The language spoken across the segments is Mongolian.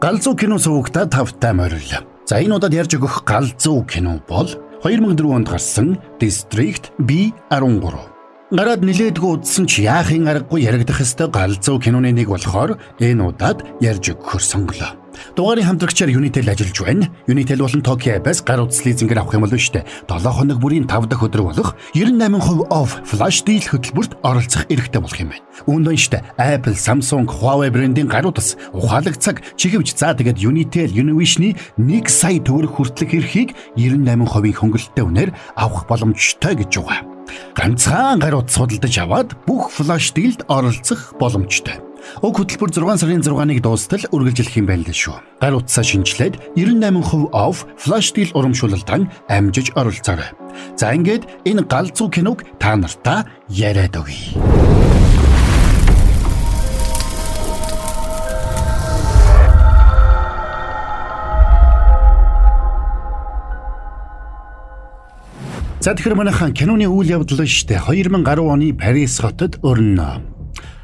Галзуу кино сувагта тавтай морил. За энэ удаад ярьж өгөх галзуу кино бол 2004 онд гарсан District B13. Гараад нилээдгүй удсан ч яахын аргагүй яригдах ёстой галзуу киноны нэг болохоор энэ удаад ярьж өгөхөр сонголоо. Дугаарын хамтрагчаар Unitel ажиллаж байна. Unitel болон Tokyo App-аас гар утас лизингээр авах юм бол штэ. 7 хоног бүрийн 5 дахь өдөр болох 98% off flash deal хөтөлбөрт оролцох эрхтэй болох юм байна. Үүндэн штэ Apple, Samsung, Huawei брендийн гар утас, ухаалаг цаг, чихвч за тэгээд Unitel, Univision-ы 1 сая төгрөг хүртэлх эрхийг 98% хөнгөлөлттэй үнээр авах боломжтой гэж байгаа. Ганцхан гар утас судалдаж аваад бүх flash deal-д оролцох боломжтой. Уг хөтөлбөр 6 сарын 6-ныг дуустал үргэлжлэх юм байна л шүү. Гар утсаа шинжилээд 98% off flash deal урамшуулалтанд амжиж оролцоорой. За ингээд энэ галзуу киног та нартаа яриад өгье. За тэгэхээр манайхан киноны үйл явдал шүү дээ. 2010 оны Парис хотод өрнө.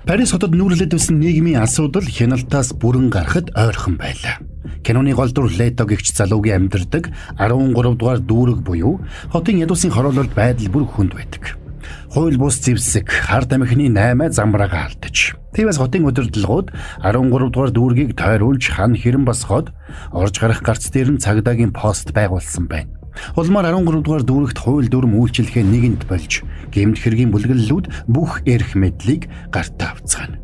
Парис хотод нүүрлээд байсан нийгмийн асуудал хяналтаас бүрэн гарахад ойрхон байлаа. Киноны гол дүр Лето гэгч залуугийн амьдардаг 13 дугаар дүүрэг буюу хотын ядуусын хороололд байдал бүр хүнд байдаг. Хууль бус зэвсэг, хард амхины 8 замбраага алдаж. Тиймээс хотын удирдлагууд 13 дугаар дүүргийг тойруулж хан хэрэн босгоод орж гарах гарц дээр нь цагдаагийн пост байгуулсан байна. Улмаар 13 дугаар дүүрэгт хууль дүрм үйлчлэхээ нэгэнд болж гэмт хэргийн бүлгэллүүд бүх эрх мэдлийг гартаа авцгаана.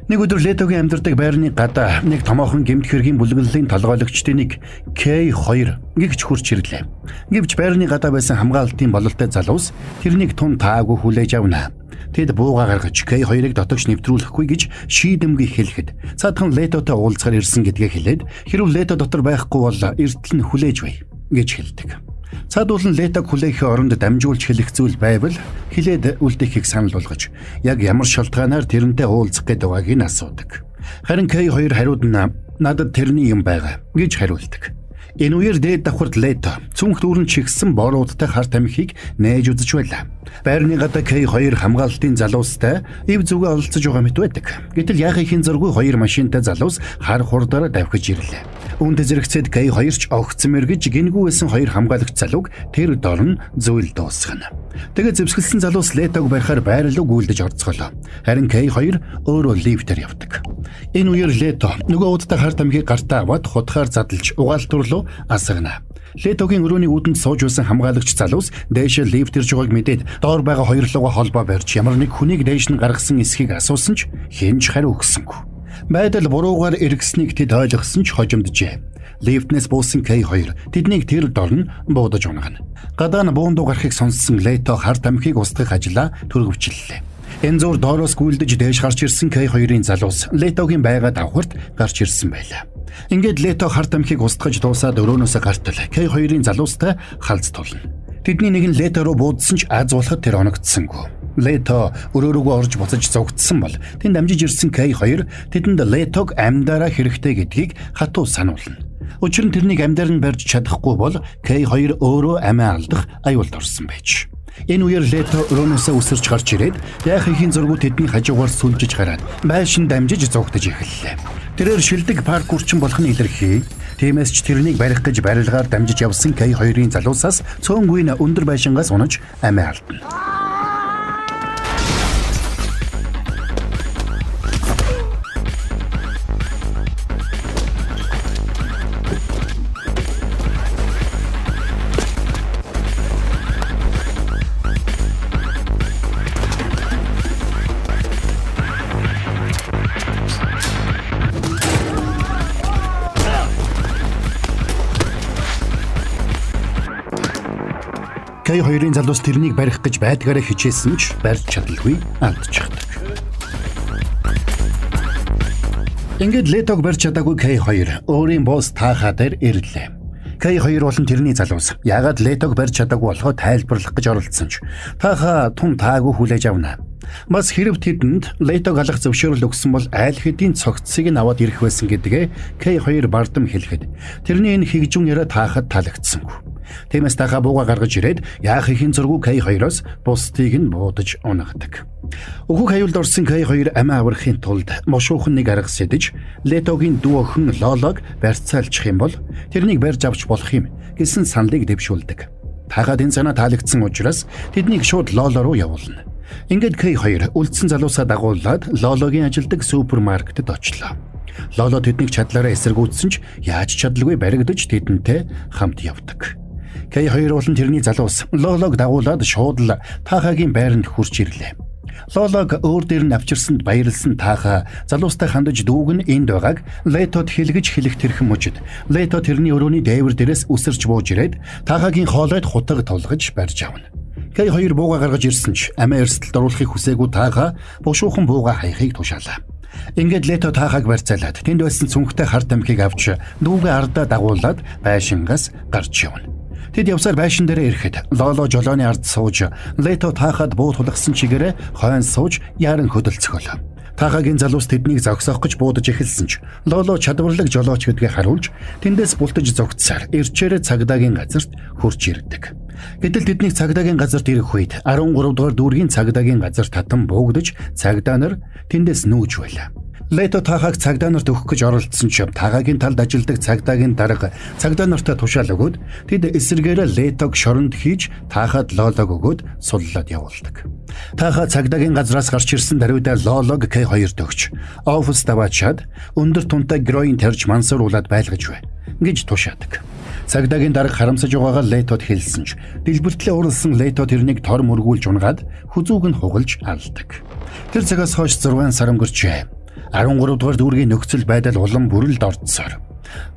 Нэг өдөр Летогийн амьдардаг байрны гадаа нэг томоохон гэмт хэргийн бүлгэллийн толгойлогчдын нэг K2 гэгч хурж ирлээ. Гэвч байрны гадаа байсан хамгаалтын бололтой залуус тэрнийг тун таагүй хүлээж авна. Тэд бууга гаргаж K2-ыг дотогш нэвтрүүлэхгүй гэж шийдэмгий хэлэхэд цаадхан Летотой уулзахаар ирсэн гэдгээ хэлээд хэрв Лето дотор байхгүй бол эртл нь хүлээж бай гэж хэлдэг. Цаадуулан Летог хүлээхийн оронд дамжуулж хэлэх зүйл байвал хилээд үлдэхийг санал болгож яг ямар шалтгаанаар тэрнтэй уулзах гэдэг байгааг нь асуудаг. Харин K2 хариуд нь надад тэрний юм байгаа гэж хариулдаг. Энэ үеэр дээд давхарт Лето цүнх дүүрэн чигсэн боруудтай харт амхийг нээж үзэж байлаа. Байрны гадаа K2 хамгаалтын залуустай ив зүгээ олцож байгаа мэт байдаг. Гэтэл яахын зургүй 2 машинтай залуус хар хурдаараа давхиж ирлээ. Үүнд зэрэгцээд K2 ч огцсон мэргэж гингүү байсан 2 хамгаалагч залууг тэр дорн зүйл дуусгана. Тэгээд зэвсгэлсэн залуус Летог барихаар байрлал гүйлдэж орцголоо. Харин K2 өөрөө лифтээр явдаг. Энэ үеэр Лето нөгөө удаа харт амхийг гартаа аваад хутгаар задлж угаалт руу асагна. Летогийн өрөөний үүдэнд сууж байсан хамгаалагч залуус дээш лифт ирж байгааг мэдээд доор байгаа хоёр луга холбоо барьж ямар нэг хүнийг дээш нь гаргасан эсхийг асуусан ч хинж хариу өгсөнгүй. Байдал буруугаар эргэснийг тэд ойлгосон ч хожимджээ. Лифтнес буусан K2 тэднийг тэр дорн буудаж унгана. Гадаа нь буундуу гарахыг сонссон Лето харт амхийг устгах ажлаа түргэвчлээ. Энэ зур доороос гүйлдэж дээш гарч ирсэн K2-ийн залуус Летогийн байгаа давхарт гарч ирсэн байлаа. Ингээд Лето харт амхийг устгаж дуусаад өрөөнөөсөө гартал K2-ийн залуустай халз тулна. Тэдний нэг нь Лето руу буудсан ч аз болоход тэр оногдсонгүй. Лето өрөөрөөгөө орж буцаж зогтсон бол тэнд амжиж ирсэн K2 тэдэнд Летог амьдараа хэрэгтэй гэдгийг хатуу сануулна. Учир нь тэрнийг амьдаар нь барьж чадахгүй бол K2 өөрөө амиа алдах аюулд орсон байж. Энэ үеэр Лето өрөөнөөсөө үсэрч гарч ирээд яахын зургууд тэдний хажуугаар сүлжиж гараад байшин дамжиж зогтож эхэллээ. Тэрээр шилдэг паркурчин болох нь илэрхий. Тиймээс ч тэрнийг барих гэж барилгаар дамжиж явсан K2-ийн залуусаас цөөнгүй өндөр байшингаас унаж амиа алдна. K2-ийн залуус тэрнийг барих гэж байдгаараа хичээсэн ч барьж чадалгүй алдчихдаг. Ингээд Летог барьж чадаагүй K2 өөрийн босс таахаа дээр ирлээ. K2 болон тэрний залуус яагаад Летог барьж чадаагүй болохоо тайлбарлах гэж оролдсон ч таахаа тун таагүй хүлээж авна. Бас хэрв тэдэнд Летог алах зөвшөөрөл өгсөн бол айл хэдийн цогцсыг нь аваад ирэх байсан гэдгээ K2 бардам хэлэхэд тэрний энэ хигжүүн яриа таахад таалагдсангүй. Тиймээс таха бууга гаргаж ирээд яах ихийн зургуу K2-оос бусдыг нь буудаж унагадаг. Өөхөх аюулд орсон K2 амиа аврахын тулд мошуухан нэг арга сэдэж Летогийн дүү охин Лолог барьцаалчих юм бол тэрнийг барьж авч болох юм гэсэн саналыг дэвшүүлдэг. Тахад энэ санаа таалагдсан учраас тэднийг шууд Лоло руу явуулна. Ингээд K2 үлдсэн залуусаа дагуулад Лологийн ажилдаг супермаркетд очлоо. Лоло тэднийг чадлаараа эсэргүүцсэн ч яаж чадалгүй баригдаж тэдэнтэй хамт явдаг. K2 болон тэрний залуус Лолог дагуулад шууд л Тахагийн байранд хурж ирлээ. Лолог өөр дээр нь авчирсанд баярлсан Таха залуустай хандаж дүүг нь энд байгааг Летод хэлгэж хэлэх тэрхэн мужид Лето тэрний өрөөний дээвэр дээрээс үсэрч бууж ирээд Тахагийн хоолойд хутаг тулгаж барьж авна. K2 бууга гаргаж ирсэн ч амиа эрсдэлд оруулахыг хүсээгүй Таха бушуухан бууга хаяхыг тушаалаа. Ингээд Лето Тахаг барьцаалаад тэнд байсан цүнхтэй харт амхийг авч дүүгээ ардаа дагуулад байшингаас гарч явна. Тэд явсаар байшин дээр ирэхэд Лоло жолооны ард сууж Лето Тахад буу тулгсан чигээрээ хойно сууж яран хөдөлцгөлөө. Тахагийн залуус тэднийг зогсоох гэж буудаж эхэлсэн ч Лоло чадварлаг жолооч гэдгээ харуулж тэндээс бултаж зогтсаар эрчээрээ цагдаагийн газарт хурж ирдэг. Гэтэл тэднийг цагдаагийн газарт ирэх үед 13 дугаар дүүргийн цагдаагийн газар татан буугдаж цагдаа нар тэндээс нүүж байлаа. Лето Тахаг цагдаа нарт өгөх гэж оролдсон ч Тахагийн талд ажилдаг цагдаагийн дарга цагдаа нартаа тушаал өгөөд тэд эсэргээрээ Летог шоронд хийж Тахад Лолог өгөөд суллаад явуулдаг. Таха цагдаагийн газраас гарч ирсэн даруйдаа Лолог K2-т өгч оффис даваачаад өндөр тунтай героин тарж мансууруулад байлгаж бай гэж тушаадаг. Цагдаагийн дарга харамсаж байгаагаа Летод хэлсэн ч дэлбэртлээ уралсан Лето тэрнийг тор мөргүүлж унгаад хүзүүг нь хугалж алдаг. Тэр цагаас хойш 6 сар өнгөрчээ. 13 дугаар дүүргийн нөхцөл байдал улам бүрэлд орцсоор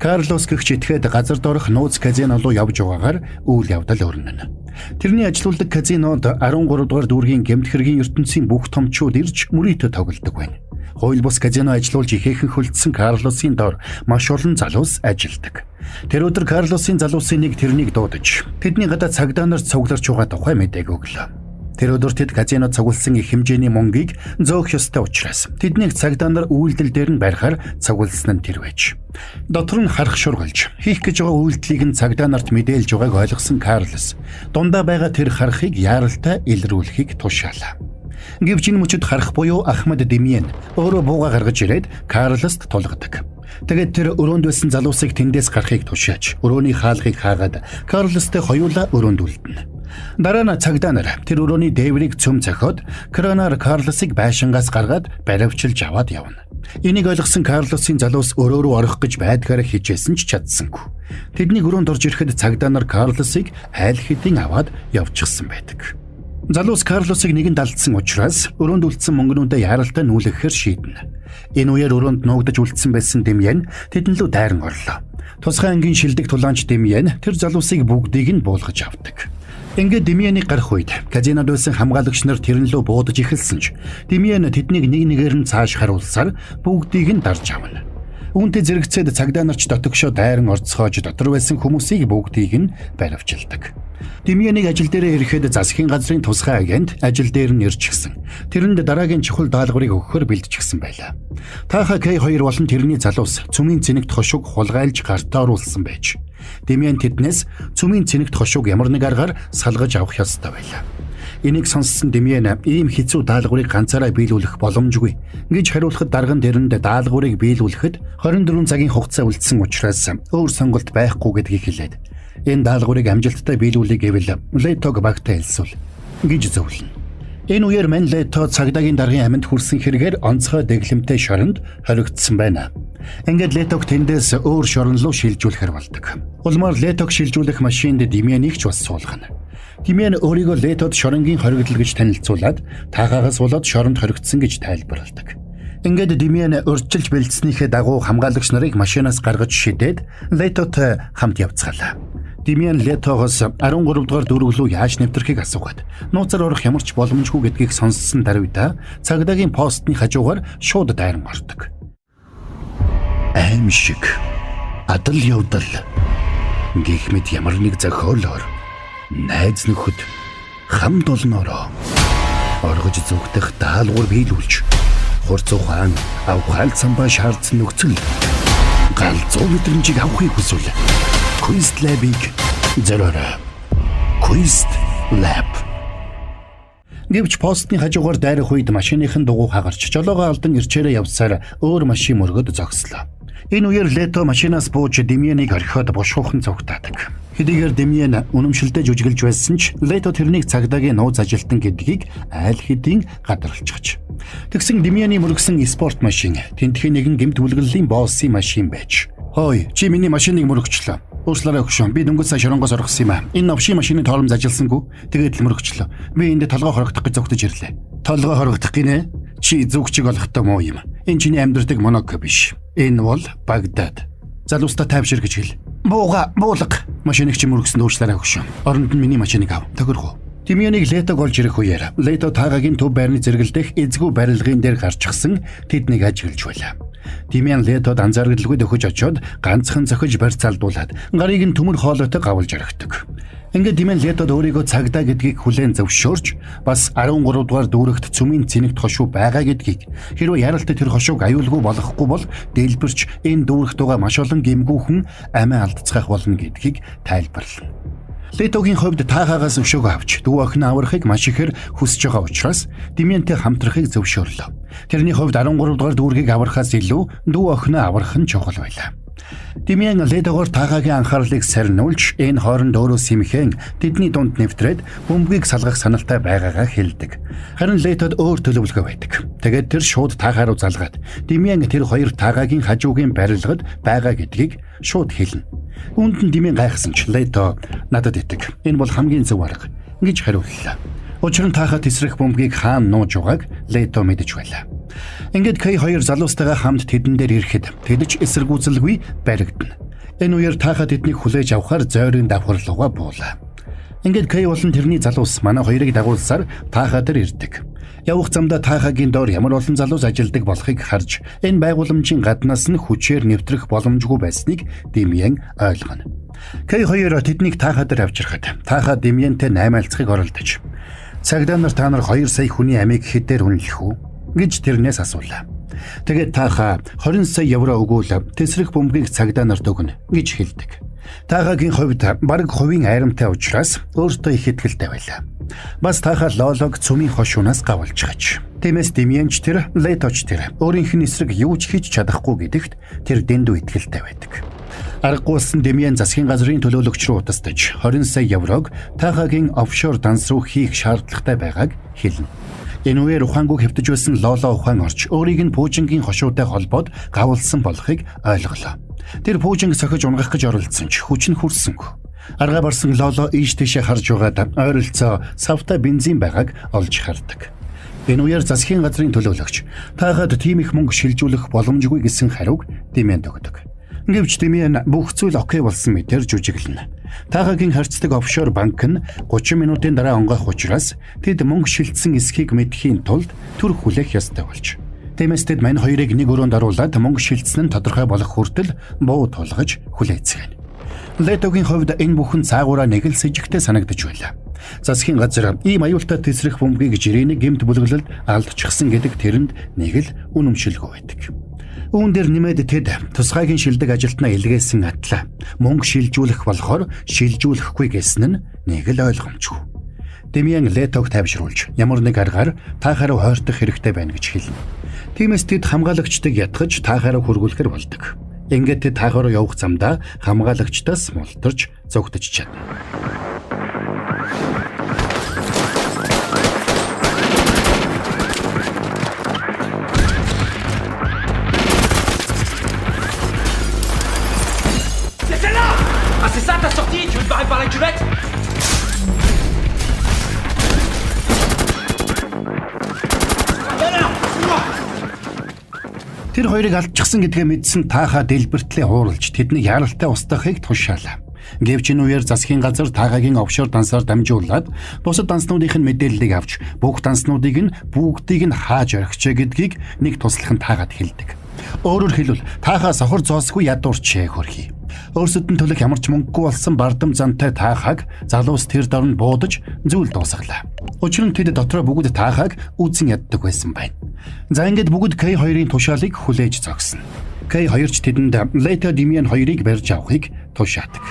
Карлос гэгч итгэхэд газар доорх нууц казино руу явж байгаагаар үйл явдал өрнөнө. Тэрний ажилуулдаг казинод 13 дугаар дүүргийн гэмт хэргийн ертөнцийн бүх томчууд ирж мөрийтө тоглодог байна. Хууль бус казино ажилуулж ихээхэн хөлдсөн Карлосын доор маш олон залуус ажилдаг. Тэр өдөр Карлосын залуусын нэг тэрнийг дуудаж тэдний гадаа цагдаа нар цугларч байгаа тухай мэдээг өглөө. Тэр өдөр тэд казинод цугласан их хэмжээний мөнгийг зөөх ёстой учраас тэднийг цагдаа нар үйлдэл дээр нь барихаар цугласан нь тэр байж. Дотор нь харах шургалж хийх гэж байгаа үйлдэлийг нь цагдаа нарт мэдээлж байгааг ойлгосон Карлос дундаа байгаа тэр харахыг яаралтай илрүүлэхийг тушаалаа. Гэвч энэ мөчөд харах буюу Ахмад Демьен өөрөө бууга гаргаж ирээд Карлост тулгадаг. Тэгээд тэр өрөөнд байсан залуусыг тэндээс гарахыг тушааж өрөөний хаалгыг хаагаад Карлостой хоёулаа өрөөнд үлдэнэ. Дараа нь цагдаа нар тэр өрөөний дээврийг цөм цохиод кранаар Карлосыг байшингаас гаргаад баривчилж аваад явна. Энийг ойлгосон Карлосын залуус өрөө рүү орох гэж байдгаараа хичээсэн ч чадсангүй. Тэдний өрөөнд орж ирэхэд цагдаа нар Карлосыг айл хэдийн аваад явчихсан байдаг. Залуус Карлосыг нэгэн далдсан учраас өрөөнд үлдсэн мөнгнүүдээ яаралтай нүүлгэхээр шийднэ. Энэ үеэр өрөөнд нуугдаж үлдсэн байсан Демьен тэдэн лөө дайран орлоо. Тусгай ангийн шилдэг тулаанч Демьен тэр залуусыг бүгдийг нь буулгаж авдаг. Ингээд Демьенийг гарах үед казинод байсан хамгаалагч нар тэрэн лөө буудаж эхэлсэн ч Демьен тэднийг нэг нэгээр нь цааш харуулсаар бүгдийг нь дарж авна. Үүнтэй зэрэгцээд цагдаа нарч дотогшоо дайран орцгоож дотор байсан хүмүүсийг бүгдийг нь баривчилдаг. Демьенийг ажил дээрээ ирэхэд засгийн газрын тусгай агент ажил дээр нь ирж гисэн. Тэрэнд дараагийн чухал даалгаврыг өгөхөөр бэлдчихсэн байлаа. Таха K2 болон тэрний залуус цүмийн цэнэгт хошуг хулгайлж гартаа оруулсан байж. Демьен тэднээс цүмийн цэнэгт хошуг ямар нэг аргаар салгаж авах ёстой байлаа. Энийг сонссон Демьен ийм хэцүү даалгаврыг ганцаараа биелүүлэх боломжгүй гэж хариулахад дарган тэрэнд даалгаврыг биелүүлэхэд 24 цагийн хугацаа үлдсэн учраас өөр сонголт байхгүй гэдгийг хэлээд энэ даалгаврыг амжилттай биелүүлэх гэвэл Летог багтаа хэлсүүл гэж зөвлөнө. Энэ үеэр Лето цагдаагийн даргын аминд хүрсэн хэрэгээр онцгой дэглэмтэй шоронд хоригдсон байна. Ингээд Летог тэндээс өөр шорон руу шилжүүлэхэр болдог. Улмаар Летог шилжүүлэх машинд Демьенийг ч бас суулгана. Демьен өөрийгөө Летод шоронгийн хоригдол гэж танилцуулаад Тахагаас болоод шоронд хоригдсон гэж тайлбарладаг. Ингээд Демьен урьдчилж бэлдснийхээ дагуу хамгаалагч нарыг машинаас гаргаж шидээд Летотой хамт явцгаалаа. Демьен Летогоос 13 дугаар дүүрэг рүү яаж нэвтрэхийг асуугаад нууцаар орох ямар ч боломжгүй гэдгийг сонссон даруйда цагдаагийн постны хажуугаар шууд дайран ордог. Аимшиг адал явдал гэх мэт ямар нэг зохиолоор найз нөхөд хамт олноороо оргож зүгтэх даалгавар биелүүлж хурц ухаан авхаал самбаа шаардсан нөхцөл гал 100 мэдрэмжийг авахыг хүсвэл Quizlab-ыг Зөрөөрэ. Quest Lab. Гэвч постны хажуугаар дайрах үед машиныхын дугуй хагарч жолоогоо алдан ирчээрээ явсаар өөр машин мөргөд зогслоо. Энэ үеэр Лето машинаас бууж Демьяныг орхиод бушуухан цугтаадаг. Хэдийгээр Демьян үнэмшилдэ жүжиглж байсан ч Лето тэрнийг цагдаагийн нууц ажилтан гэдгийг айл хэдийн гадарлцгач. Тэгсэн Демьяны мөргсөн спорт машин тентхийн нэгэн гэмт бүлэглэлийн боссын машин байж. Хой, чи миний машиныг мөргөчлөө. Уучлаарай өгшөө. Би дөнгөж сая шоронгоос оргосон юм аа. Энэ новшийн машины тооломж ажилсангүй. Тэгээд л мөргөчлөө. Би энд толгой хорогдох гэж зогтож ирлээ. Толгой хорогдох гинэ? Чи зүгчиг олохтой муу юм. Энэ чиний амьдрдаг Монако биш. Энэ бол Багдад. Залуустаа тайвшир гэж хэл. Бууга, буулга. Машиныг чи мөргөсөнд уучлаарай өгшөө. Оронд нь миний машиныг ав. Тохиргоо. Демьяныг Летог олж ирэх үеэр Лето таагагийн төв байрны зэрэгэлдэх эзгүй барилгын дээр гарчихсан тэднийг ажиглаж байлаа. Демьян Летод анзааргалгүй дөхөж очоод ганцхан зохиж барьцаалдуулаад гарыг нь төмөр хоолойтой гавлж орхидог. Ингээд Демьян Летод өөрийгөө цагдаа гэдгийг хүлээн зөвшөөрч бас 13 дугаар дүүрэгт цүмийн цэнэгт хошуу байгаа гэдгийг хэрвээ яралт тэр хошууг аюулгүй болгохгүй бол дэлбэрч энэ дүүрэгт байгаа маш олон гэмгүүхэн амиа алдцгаах болно гэдгийг тайлбарлана. Летогийн хувьд таахаагаас өшөөгөө авч дүү охин аврахыг маш ихээр хүсэж байгаа учраас Демьянтэй хамтрахыг зөвшөөрлөө. Тэрний хувьд 13 дугаар дүүргийг аврахаас илүү дүү охиноо аврах нь чухал байлаа. Демьян Летогоор таахаагийн анхаарлыг сарниулж энэ хооронд өөрөө сэмхэн тэдний дунд нэвтрээд бөмбөгийг салгах саналтай байгаагаа хэлдэг. Харин Летод өөр төлөвлөгөө байдаг. Тэгээд тэр шууд таахаа руу залгаад Демьян тэр хоёр таагаагийн хажуугийн барилгад байгаа гэдгийг шууд хэлнэ. Үүнд нь Демьян гайхсан ч Лето надад итэг. Энэ бол хамгийн зөв арга гэж хариуллаа. Учир нь таахаа тесрэх бөмбөгийг хаана нууж байгааг Лето мэдэж байлаа. Ингээд K2 залуустайгаа хамт тэдэн дээр ирэхэд тэд ч эсэргүүцэлгүй баригдана. Энэ үеэр таахаа тэднийг хүлээж авахар зойрын давхарлууга буулаа. Ингээд K болон тэрний залуус манай хоёрыг дагуулсаар таахаа дээр ирдэг. Явах замдаа таахаагийн доор ямар олон залуус ажилдаг болохыг харж энэ байгууламжийн гаднаас нь хүчээр нэвтрэх боломжгүй байсныг Демьян ойлгоно. K2 тэднийг таахаа дээр авчирхад таахаа Демьянтэй наймаалцахыг оролдож цагдаа нар та нар 2 сая хүний амийг хэдээр үнэлэх үү гэж тэрнээс асуулаа. Тэгээд таахаа 20 сая евро өгөөл тесрэх бөмбөгийг цагдаа нарт өгнө гэж хэлдэг. Таахаагийн хувьд бараг хувийн айрамтай учраас өөртөө их ихтгэлтэй байлаа. Бас таахаа Лолог цүмийн хошуунаас гавлж гаж. Тиймээс Демьянч тэр Леточ тэр өөрийнх нь эсрэг юу ч хийж чадахгүй гэдэгт тэр дэндүү ихтгэлтэй байдаг. Аргагүйсэн Демьян засгийн газрын төлөөлөгч рүү утастаж 20 сая еврог таахаагийн офшор данс руу хийх шаардлагатай байгааг хэлнэ. Энэ үеэр ухаангүй хэвтэж байсан Лоло ухаан орч өөрийг нь Пүүжингийн хошуутай холбоод гавлсан болохыг ойлголоо. Тэр Пүүжинг сохиж унгах гэж оролдсон ч хүч нь хүрсэнгүй. Аргаа барсан Лоло ийш тийшээ харж байгаад ойролцоо савта бензин байгааг олж хардаг. Энэ үеэр засгийн газрын төлөөлөгч таахад тийм их мөнгө шилжүүлэх боломжгүй гэсэн хариуг Демьянд өгдөг. Гэвч Демьян бүх зүйл окей болсон мэтэр жүжиглэнэ. Таахагийн харьцдаг офшор банк нь 30 минутын дараа онгойх учраас тэд мөнгө шилжсэн эсхийг мэдхийн тулд төр хүлээх ёстой болж. Тиймээс тэд мань хоёрыг нэг өрөөнд оруулаад мөнгө шилжсэн нь тодорхой болох хүртэл буу тулгаж хүлээцгээв. Летогийн хувьд энэ бүхэн цаагаараа нэг л сэжигтэй санагдаж байлаа. Засгийн газар ийм аюултай тесрэх бөмбөгийг жирийн гэмт бүлэглэлд алдчихсан гэдэг тэрэнд нэг л үнэмшилгүй байдаг. Үүн дээр нэмээд тэд тусгайгийн шилдэг ажилтнаа илгээсэн атлаа мөнгө шилжүүлэх болохоор шилжүүлэхгүй гэсэн нь нэг л ойлгомжгүй. Демьян Летог тайвшруулж ямар нэг аргаар таахаараа хойртох хэрэгтэй байна гэж хэлнэ. Тиймээс тэд хамгаалагчдыг ятгаж таахаараа хөргүүлэхэр болдог. Ингээд тэд таахаараа явах замдаа хамгаалагчдаас мултарч зогтож чадна. C'est ça ta sortie? Tu veux te barrer par la cuvette? Тэр хоёрыг алдчихсан гэдгээ мэдсэн таахаа дэлбэртлээ хууралж тэдний яралтай устгахыг тушаалаа. Гэвч энэ үеэр засгийн газар таагаагийн офшор дансаар дамжуулаад бусад данснуудын мэдээллийг авч бүх данснуудыг нь бүгдийг нь хааж орхичээ гэдгийг нэг туслахын таагаад хэлдэг. Өөрөөр хэлбэл таахаа сохор зоосгүй ядуурчээ хөрхий. Өөрсдөд нь төлөх ямар ч мөнгөгүй болсон бардам зантай таахааг залуус тэр дорн буудаж зүйл дуусгалаа. Учир нь тэд дотроо бүгд таахааг үзэн яддаг байсан байна. За ингээд бүгд K2-ын тушаалыг хүлээж зогсно. K2 ч тэдэнд Лето Демьян хоёрыг барьж авахыг тушаадаг.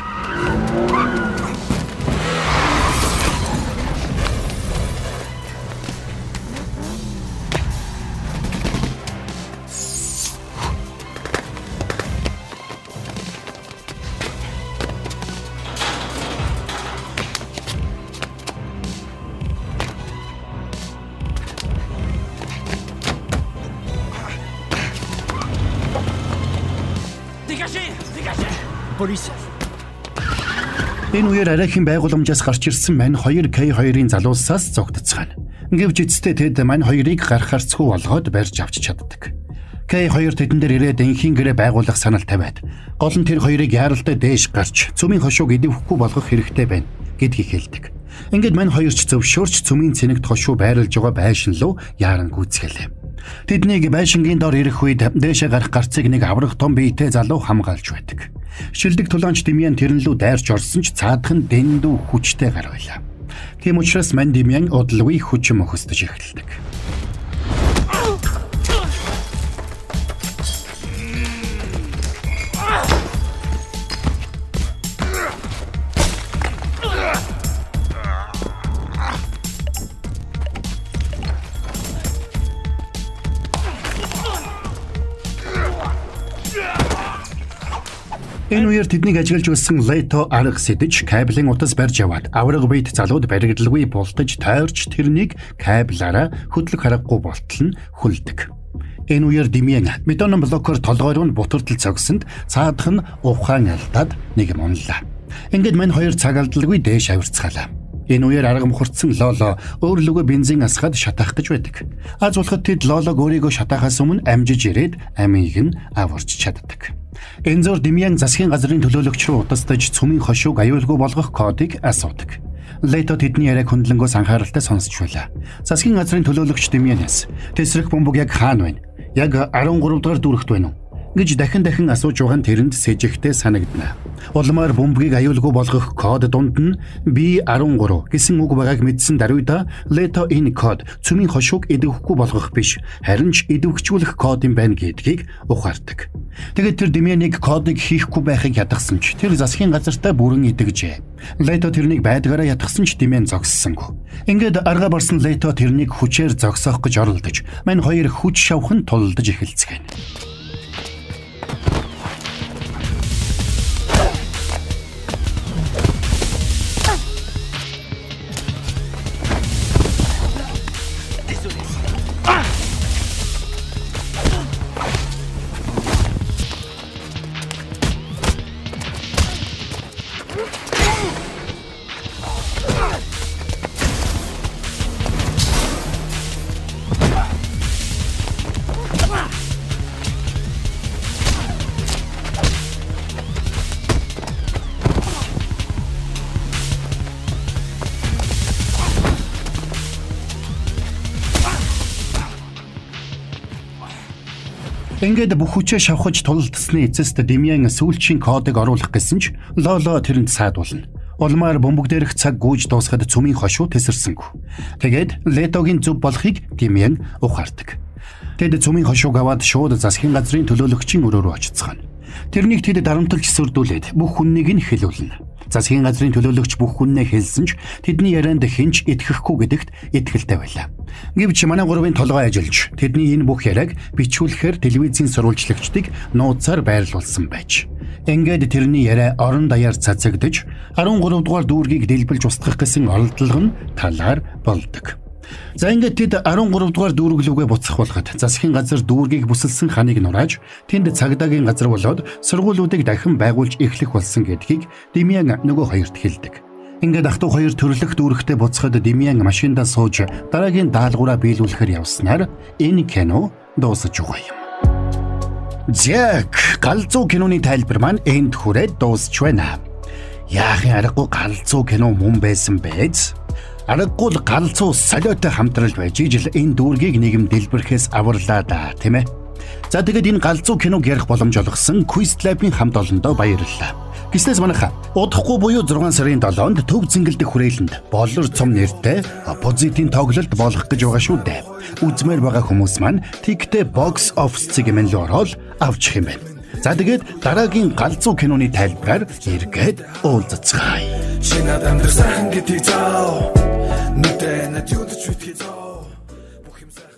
Dégagez! Dégagez! Police! Энэ үеэр арайхийн байгууламжаас гарч ирсэн мань 2K2-ын залуусаас зогтцгаана. Гэвч эцэстээ тэд мань хоёрыг гарахарцгүй болгоод барьж авч чаддаг. K2 тэдэн дээр ирээд энхийн гэрээ байгуулах санал тавиад гол нь тэр хоёрыг яаралтай дээш гарч цөмийн хошууг идэвхгүй болгох хэрэгтэй байна гэдгийг хэлдэг. Ингээд мань хоёр ч зөвшөөрч цөмийн цэнэгт хошуу байрлаж байгаа байшин руу яаран гүйцгэлээ. Тэднийг байшингийн дор ирэх үед дээшээ гарах гарцыг нэг аврах том биетэй залуу хамгаалж байдаг. Шилдэг тулаанч Демьян тэрэн лүү дайрч орсон ч цаадах нь дэндүү хүчтэй гар байлаа. Тийм учраас мань Демьян удалгүй хүчин мөхөсдөж эхэлдэг. Энэ үеэр тэднийг ажиглаж үлсэн Лето арга сэдэж кабелийн утас барьж яваад авраг бийт залууд баригдалгүй бултаж тойрч тэрнийг кабелаараа хөдлөх харахгүй болтол нь хүлдэг. Энэ үеэр Демьян бетон блокоор толгойр нь бутардл цогсонд цаадах нь ухаан алдаад нэг мунлаа. Ингээд мань хоёр цаг алдалгүй дээш авирцгаалаа. Энэ үеэр арга мухардсан Лоло өөрлөгөө бензин асгаад шатаах гэж байдаг. Аз болоход тэд Лолог өөрийгөө шатаахаас өмнө амжиж ирээд амийг нь аварч чаддаг. Энэ зур Демьян засгийн газрын төлөөлөгч рүү удастаж цөмийн хошууг аюулгүй болгох кодыг асуудаг. Лето тэдний яриаг хөндлөнгөөс анхааралтай сонсч байлаа. Засгийн газрын төлөөлөгч Демьянаас тесрэх бомбог яг хаана байна? Яг 13 дугаар дүрэгт байна уу? Гэж дахин асууж байгаа нь тэрэнд сэжигтэй санагдана. Улмаар бомбыг аюулгүй болгох код дунд нь B13 гэсэн үг байгааг мэдсэн даруйда Лето энэ код цөмийн хошууг идэвхгүй болгох биш, харин ч идэвхжүүлэх код юм байна гэдгийг ухаардаг. Тэгээд тэр Демьяныг кодыг хийхгүй байхыг ядгсан ч тэр засгийн газартаа бүрэн идэвжээ. Лето тэрнийг байдгаараа ядгсан ч Демьян зогссонгүй. Ингээд арга барсан Лето тэрнийг хүчээр зогсоох гэж оролдож, мань хоёр хүч шавхан тулдаж эхэлцгээв. Ингээд бүх хүчээ шавхаж тулалдсны эцэст Демьян сүүлчийн кодыг оруулах гэсэн ч Лоло тэрэнд саадуулна. Улмаар бомбог дээрх цаг гүйж дуусахад цөмийн хошуу тесэрсэнгүй. Тэгээд Летогийн зөв болохыг Демьян ухаардаг. Тэд цөмийн хошууг аваад шууд засгийн газрын төлөөлөгчийн өрөө рүү очицгаана. Тэрнийг тэд дарамтлж сүрдүүлээд бүх хүннийг нь хэлүүлнэ. Засгийн газрын төлөөлөгч бүх хүннээ хэлсэн ч тэдний ярианд хинч итгэхгүй гэдэгт итгэлтэй байлаа. Гэвч манай гурвын толгой ажиллаж тэдний энэ бүх яриаг бичүүлэхээр телевизийн сурвалжлагчдыг нууцаар байрлуулсан байж. Ингээд тэрний яриа орон даяар цацагдж 13 дугаар дүүргийг дэлбэлж устгах гэсэн оролдлого нь талаар болдог. За ингээд тэд 13 дугаар дүүргэлүүгээ буцах болгоод засгийн газар дүүргийг бүсэлсэн ханыг нурааж тэнд цагдаагийн газар болоод сургуулиудыг дахин байгуулж эхлэх болсон гэдгийг Демьян нөгөө хоёрт хэлдэг. Ингээд ах トゥ хоёр төрлөх дүүрэгтээ буцахад Демьян машиндаа сууж дараагийн даалгавраа биелүүлэхээр явснаар энэ кино дуусаж байгаа юм. Зэг галзуу киноны тайлбар маань энд хүрээд дуусч байна. Яахын аргагүй галзуу кино мөн байсан байж? Аргагүй галзуу солиотой хамтрал байж ижил энэ дүүргийг нийгэм дэлбэрэхээс аварлаа да, тийм ээ. За тэгээд энэ галзуу киног ярих боломж олгосон Quizlab-ийн хамт олондоо баярлалаа. Гиснээс манайха удахгүй буюу 6 сарын 7-нд төв зингэлдэх хүрээлэнд болор цом нэртэй оппозитийн тоглолт болох гэж байгаа шүү дээ. Үзмээр байгаа хүмүүс маань Tiktok box office-ийг мэн л ороод авчих юм байна. За тэгээд дараагийн галзуу киноны тайлбараар эргээд уулзцгаая. Шинэ адамд сайхан гэдгийг заа. Нүдэн над юу ч үтгэж